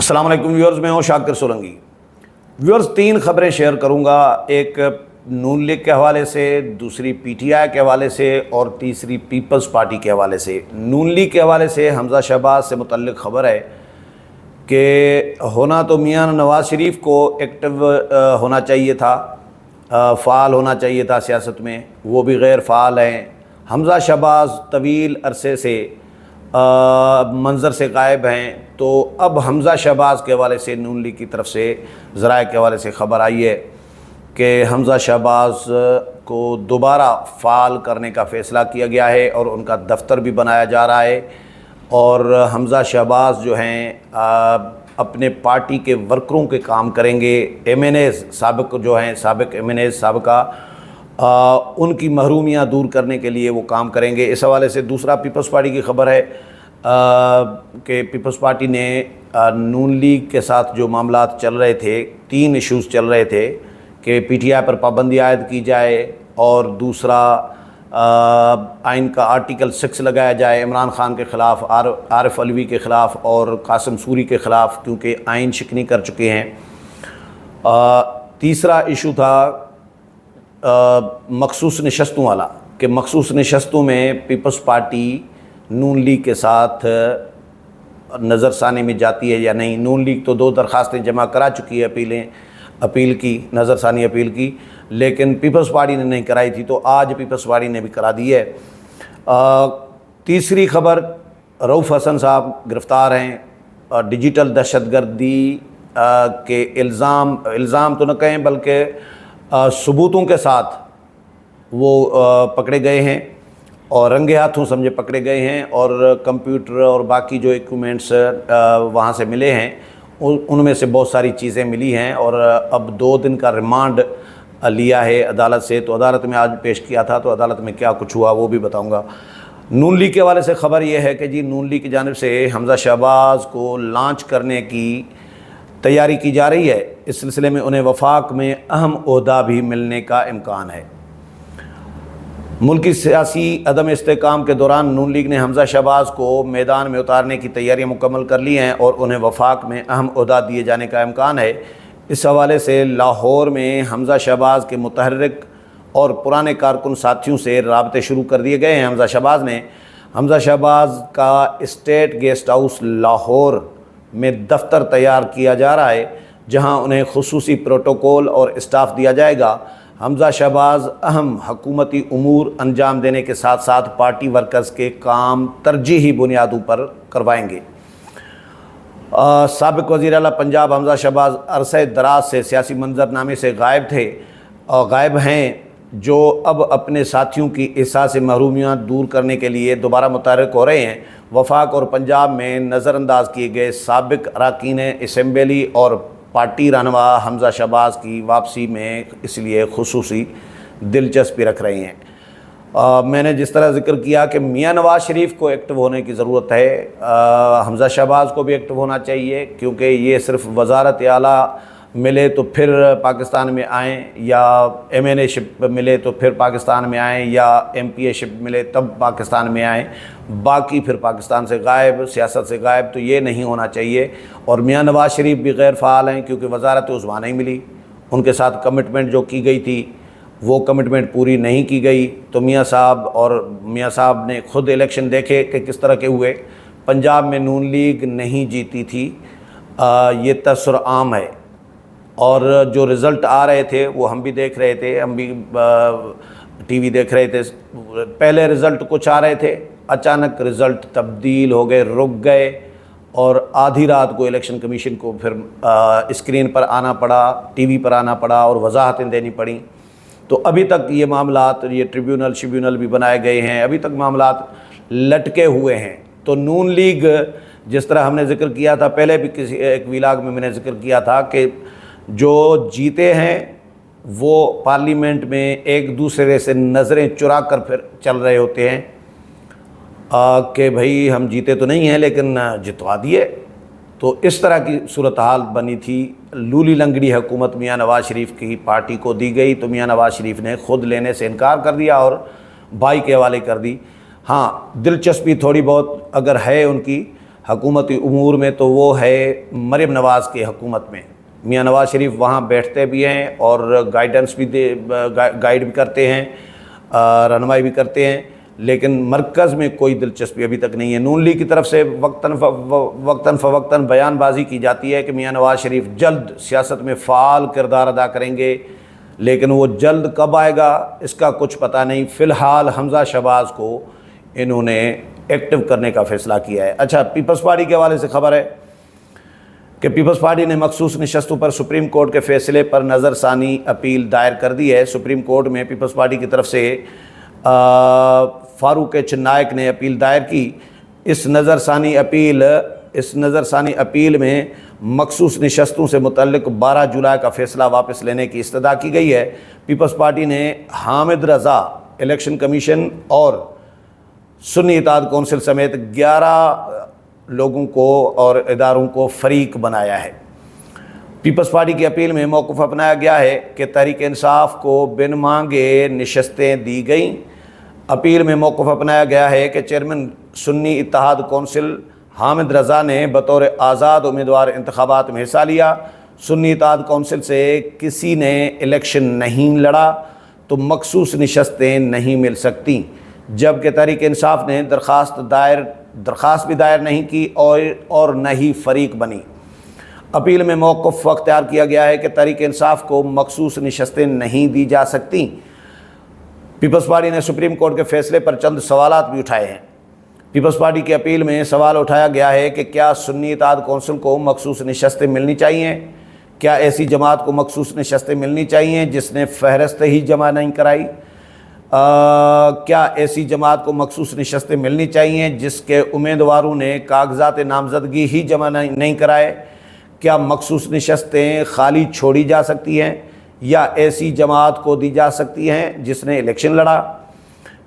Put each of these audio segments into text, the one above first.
السلام علیکم ویورز، میں ہوں شاکر سولنگی۔ ویورز، 3 خبریں شیئر کروں گا، ایک نون لیگ کے حوالے سے، دوسری پی ٹی آئی کے حوالے سے اور تیسری پیپلز پارٹی کے حوالے سے۔ نون لیگ کے حوالے سے حمزہ شہباز سے متعلق خبر ہے کہ ہونا تو میاں نواز شریف کو ایکٹیو ہونا چاہیے تھا، فعال ہونا چاہیے تھا سیاست میں، وہ بھی غیر فعال ہیں۔ حمزہ شہباز طویل عرصے سے منظر سے غائب ہیں، تو اب حمزہ شہباز کے حوالے سے نون لیگ کی طرف سے ذرائع کے حوالے سے خبر آئی ہے کہ حمزہ شہباز کو دوبارہ فعال کرنے کا فیصلہ کیا گیا ہے اور ان کا دفتر بھی بنایا جا رہا ہے، اور حمزہ شہباز جو ہیں اپنے پارٹی کے ورکروں کے کام کریں گے، ایم این ایز سابق جو ہیں، سابق ایم این ایز سابقہ، ان کی محرومیاں دور کرنے کے لیے وہ کام کریں گے۔ اس حوالے سے دوسرا پیپلز پارٹی کی خبر ہے کہ پیپلز پارٹی نے نون لیگ کے ساتھ جو معاملات چل رہے تھے، 3 ایشوز چل رہے تھے کہ پی ٹی آئی پر پابندی عائد کی جائے، اور دوسرا آئین کا آرٹیکل 6 لگایا جائے عمران خان کے خلاف، عارف علوی کے خلاف اور قاسم سوری کے خلاف، کیونکہ آئین شکنی کر چکے ہیں۔ تیسرا ایشو تھا مخصوص نشستوں والا، کہ مخصوص نشستوں میں پیپلز پارٹی نون لیگ کے ساتھ نظر ثانی میں جاتی ہے یا نہیں۔ نون لیگ تو 2 درخواستیں جمع کرا چکی ہے، اپیل کی، نظر ثانی اپیل کی، لیکن پیپلز پارٹی نے نہیں کرائی تھی، تو آج پیپلز پارٹی نے بھی کرا دی ہے۔ تیسری خبر، رؤف حسن صاحب گرفتار ہیں، ڈیجیٹل دہشت گردی کے الزام تو نہ کہیں بلکہ ثبوتوں کے ساتھ وہ پکڑے گئے ہیں، اور رنگے ہاتھوں سمجھے پکڑے گئے ہیں، اور کمپیوٹر اور باقی جو ایکوپمنٹس وہاں سے ملے ہیں ان میں سے بہت ساری چیزیں ملی ہیں، اور اب 2 دن کا ریمانڈ لیا ہے عدالت سے، تو عدالت میں آج پیش کیا تھا، تو عدالت میں کیا کچھ ہوا وہ بھی بتاؤں گا۔ نون لیگ کے حوالے سے خبر یہ ہے کہ جی نون لیگ کی جانب سے حمزہ شہباز کو لانچ کرنے کی تیاری کی جا رہی ہے، اس سلسلے میں انہیں وفاق میں اہم عہدہ بھی ملنے کا امکان ہے۔ ملکی سیاسی عدم استحکام کے دوران نون لیگ نے حمزہ شہباز کو میدان میں اتارنے کی تیاریاں مکمل کر لی ہیں، اور انہیں وفاق میں اہم عہدہ دیے جانے کا امکان ہے۔ اس حوالے سے لاہور میں حمزہ شہباز کے متحرک اور پرانے کارکن ساتھیوں سے رابطے شروع کر دیے گئے ہیں۔ حمزہ شہباز کا اسٹیٹ گیسٹ ہاؤس لاہور میں دفتر تیار کیا جا رہا ہے، جہاں انہیں خصوصی پروٹوکول اور اسٹاف دیا جائے گا۔ حمزہ شہباز اہم حکومتی امور انجام دینے کے ساتھ ساتھ پارٹی ورکرز کے کام ترجیحی بنیادوں پر کروائیں گے۔ سابق وزیر اعلیٰ پنجاب حمزہ شہباز عرصہ دراز سے سیاسی منظرنامے سے غائب ہیں، جو اب اپنے ساتھیوں کی احساس محرومیاں دور کرنے کے لیے دوبارہ متحرک ہو رہے ہیں۔ وفاق اور پنجاب میں نظر انداز کیے گئے سابق اراکین اسمبلی اور پارٹی رہنما حمزہ شہباز کی واپسی میں اس لیے خصوصی دلچسپی رکھ رہے ہیں۔ میں نے جس طرح ذکر کیا کہ میاں نواز شریف کو ایکٹیو ہونے کی ضرورت ہے، حمزہ شہباز کو بھی ایکٹیو ہونا چاہیے، کیونکہ یہ صرف وزارت اعلیٰ ملے تو پھر پاکستان میں آئیں، یا ایم این اے شپ ملے تو پھر پاکستان میں آئیں، یا ایم پی اے شپ ملے تب پاکستان میں آئیں، باقی پھر پاکستان سے غائب، سیاست سے غائب، تو یہ نہیں ہونا چاہیے۔ اور میاں نواز شریف بھی غیر فعال ہیں، کیونکہ وزارت عظمیٰ نہیں ملی، ان کے ساتھ کمٹمنٹ جو کی گئی تھی وہ کمٹمنٹ پوری نہیں کی گئی، تو میاں صاحب نے خود الیکشن دیکھے کہ کس طرح کے ہوئے۔ پنجاب میں نون لیگ نہیں جیتی تھی، یہ تاثر عام ہے، اور جو رزلٹ آ رہے تھے وہ ہم بھی دیکھ رہے تھے، ہم بھی ٹی وی دیکھ رہے تھے۔ پہلے رزلٹ کچھ آ رہے تھے، اچانک رزلٹ تبدیل ہو گئے، رک گئے، اور آدھی رات کو الیکشن کمیشن کو پھر اسکرین پر آنا پڑا، ٹی وی پر آنا پڑا اور وضاحتیں دینی پڑیں۔ تو ابھی تک یہ معاملات، یہ ٹریبیونل بھی بنائے گئے ہیں، ابھی تک معاملات لٹکے ہوئے ہیں۔ تو نون لیگ، جس طرح ہم نے ذکر کیا تھا پہلے بھی ایک ویلاگ میں نے ذکر کیا تھا کہ جو جیتے ہیں وہ پارلیمنٹ میں ایک دوسرے سے نظریں چرا کر پھر چل رہے ہوتے ہیں کہ بھائی ہم جیتے تو نہیں ہیں لیکن جتوا دیے۔ تو اس طرح کی صورتحال بنی تھی۔ لولی لنگڑی حکومت میاں نواز شریف کی پارٹی کو دی گئی، تو میاں نواز شریف نے خود لینے سے انکار کر دیا اور بھائی کے حوالے کر دی۔ ہاں، دلچسپی تھوڑی بہت اگر ہے ان کی حکومتی امور میں تو وہ ہے مریم نواز کی حکومت میں۔ میاں نواز شریف وہاں بیٹھتے بھی ہیں اور گائیڈنس بھی گائیڈ بھی کرتے ہیں، رہنمائی بھی کرتے ہیں، لیکن مرکز میں کوئی دلچسپی ابھی تک نہیں ہے۔ نون لیگ کی طرف سے وقتاً فوقتاً بیان بازی کی جاتی ہے کہ میاں نواز شریف جلد سیاست میں فعال کردار ادا کریں گے، لیکن وہ جلد کب آئے گا اس کا کچھ پتہ نہیں۔ فی الحال حمزہ شہباز کو انہوں نے ایکٹیو کرنے کا فیصلہ کیا ہے۔ اچھا، پیپلز پارٹی کے حوالے سے خبر ہے کہ پیپلز پارٹی نے مخصوص نشستوں پر سپریم کورٹ کے فیصلے پر نظر ثانی اپیل دائر کر دی ہے۔ سپریم کورٹ میں پیپلز پارٹی کی طرف سے فاروق چنائک نے اپیل دائر کی۔ اس نظر ثانی اپیل میں مخصوص نشستوں سے متعلق 12 جولائی کا فیصلہ واپس لینے کی استدعا کی گئی ہے۔ پیپلز پارٹی نے حامد رضا الیکشن کمیشن اور سنی اتحاد کونسل سمیت 11 لوگوں کو اور اداروں کو فریق بنایا ہے۔ پیپلز پارٹی کی اپیل میں موقف اپنایا گیا ہے کہ تحریک انصاف کو بن مانگے نشستیں دی گئیں۔ اپیل میں موقف اپنایا گیا ہے کہ چیئرمین سنی اتحاد کونسل حامد رضا نے بطور آزاد امیدوار انتخابات میں حصہ لیا۔ سنی اتحاد کونسل سے کسی نے الیکشن نہیں لڑا تو مخصوص نشستیں نہیں مل سکتیں، جبکہ تحریک انصاف نے درخواست بھی دائر نہیں کی اور نہ ہی فریق بنی۔ اپیل میں موقف اختیار کیا گیا ہے کہ تحریک انصاف کو مخصوص نشستیں نہیں دی جا سکتیں۔ پیپلز پارٹی نے سپریم کورٹ کے فیصلے پر چند سوالات بھی اٹھائے ہیں۔ پیپلز پارٹی کی اپیل میں سوال اٹھایا گیا ہے کہ کیا سنی اتحاد کونسل کو مخصوص نشستیں ملنی چاہیے؟ کیا ایسی جماعت کو مخصوص نشستیں ملنی چاہیے جس نے فہرست ہی جمع نہیں کرائی؟ کیا ایسی جماعت کو مخصوص نشستیں ملنی چاہیے جس کے امیدواروں نے کاغذات نامزدگی ہی جمع نہیں کرائے؟ کیا مخصوص نشستیں خالی چھوڑی جا سکتی ہیں یا ایسی جماعت کو دی جا سکتی ہیں جس نے الیکشن لڑا؟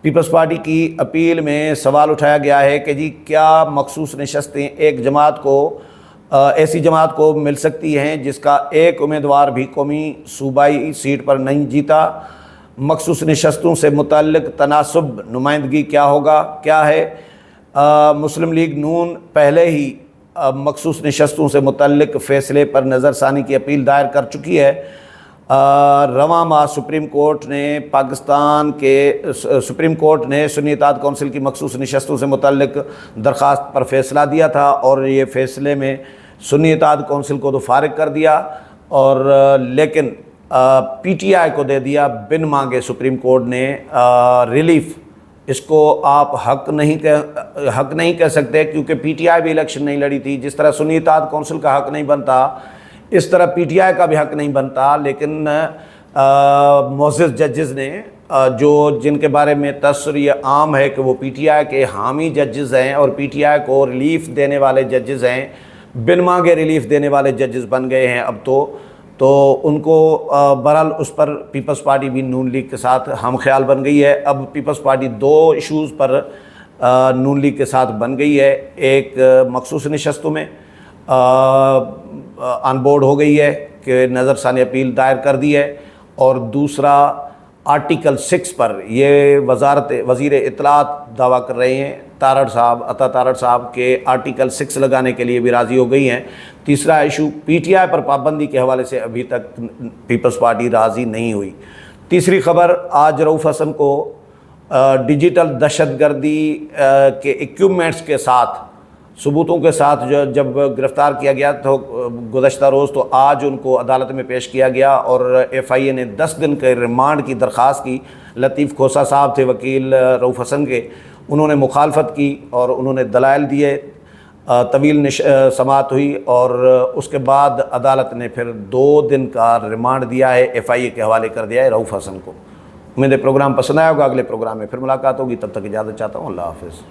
پیپلز پارٹی کی اپیل میں سوال اٹھایا گیا ہے کہ جی کیا مخصوص نشستیں ایسی جماعت کو مل سکتی ہیں جس کا ایک امیدوار بھی قومی صوبائی سیٹ پر نہیں جیتا؟ مخصوص نشستوں سے متعلق تناسب نمائندگی کیا ہے؟ مسلم لیگ نون پہلے ہی مخصوص نشستوں سے متعلق فیصلے پر نظر ثانی کی اپیل دائر کر چکی ہے۔ رواں ماہ سپریم کورٹ نے سنی اتحاد کونسل کی مخصوص نشستوں سے متعلق درخواست پر فیصلہ دیا تھا اور یہ فیصلے میں سنی اتحاد کونسل کو تو فارغ کر دیا اور لیکن پی ٹی آئی کو دے دیا بن مانگے۔ سپریم کورٹ نے ریلیف، اس کو آپ حق نہیں کہہ سکتے کیونکہ پی ٹی آئی بھی الیکشن نہیں لڑی تھی۔ جس طرح سنی اتحاد کونسل کا حق نہیں بنتا اس طرح پی ٹی آئی کا بھی حق نہیں بنتا، لیکن معزز ججز نے جن کے بارے میں تصور یہ عام ہے کہ وہ پی ٹی آئی کے حامی ججز ہیں اور پی ٹی آئی کو ریلیف دینے والے ججز ہیں، بن مانگے ریلیف دینے والے ججز بن گئے ہیں اب تو ان کو بہرحال اس پر پیپلز پارٹی بھی نون لیگ کے ساتھ ہم خیال بن گئی ہے۔ اب پیپلز پارٹی 2 ایشوز پر نون لیگ کے ساتھ بن گئی ہے، ایک مخصوص نشستوں میں آن بورڈ ہو گئی ہے کہ نظر ثانی اپیل دائر کر دی ہے، اور دوسرا آرٹیکل 6 پر یہ وزیر اطلاعات دعویٰ کر رہے ہیں عطا تارڑ صاحب کے آرٹیکل 6 لگانے کے لیے بھی راضی ہو گئی ہیں۔ تیسرا ایشو پی ٹی آئی پر پابندی کے حوالے سے ابھی تک پیپلز پارٹی راضی نہیں ہوئی۔ تیسری خبر، آج رؤوف حسن کو ڈیجیٹل دہشت گردی کے ایکوپمنٹس کے ساتھ ثبوتوں کے ساتھ جب گرفتار کیا گیا تو گزشتہ روز تو آج ان کو عدالت میں پیش کیا گیا اور ایف آئی اے نے 10 دن کے ریمانڈ کی درخواست کی۔ لطیف کھوسہ صاحب تھے وکیل رؤوف حسن کے، انہوں نے مخالفت کی اور انہوں نے دلائل دیے، طویل سماعت ہوئی اور اس کے بعد عدالت نے پھر 2 دن کا ریمانڈ دیا ہے، ایف آئی اے کے حوالے کر دیا ہے رؤوف حسن کو۔ امید ہے پروگرام پسند آیا ہوگا، اگلے پروگرام میں پھر ملاقات ہوگی، تب تک اجازت چاہتا ہوں، اللہ حافظ۔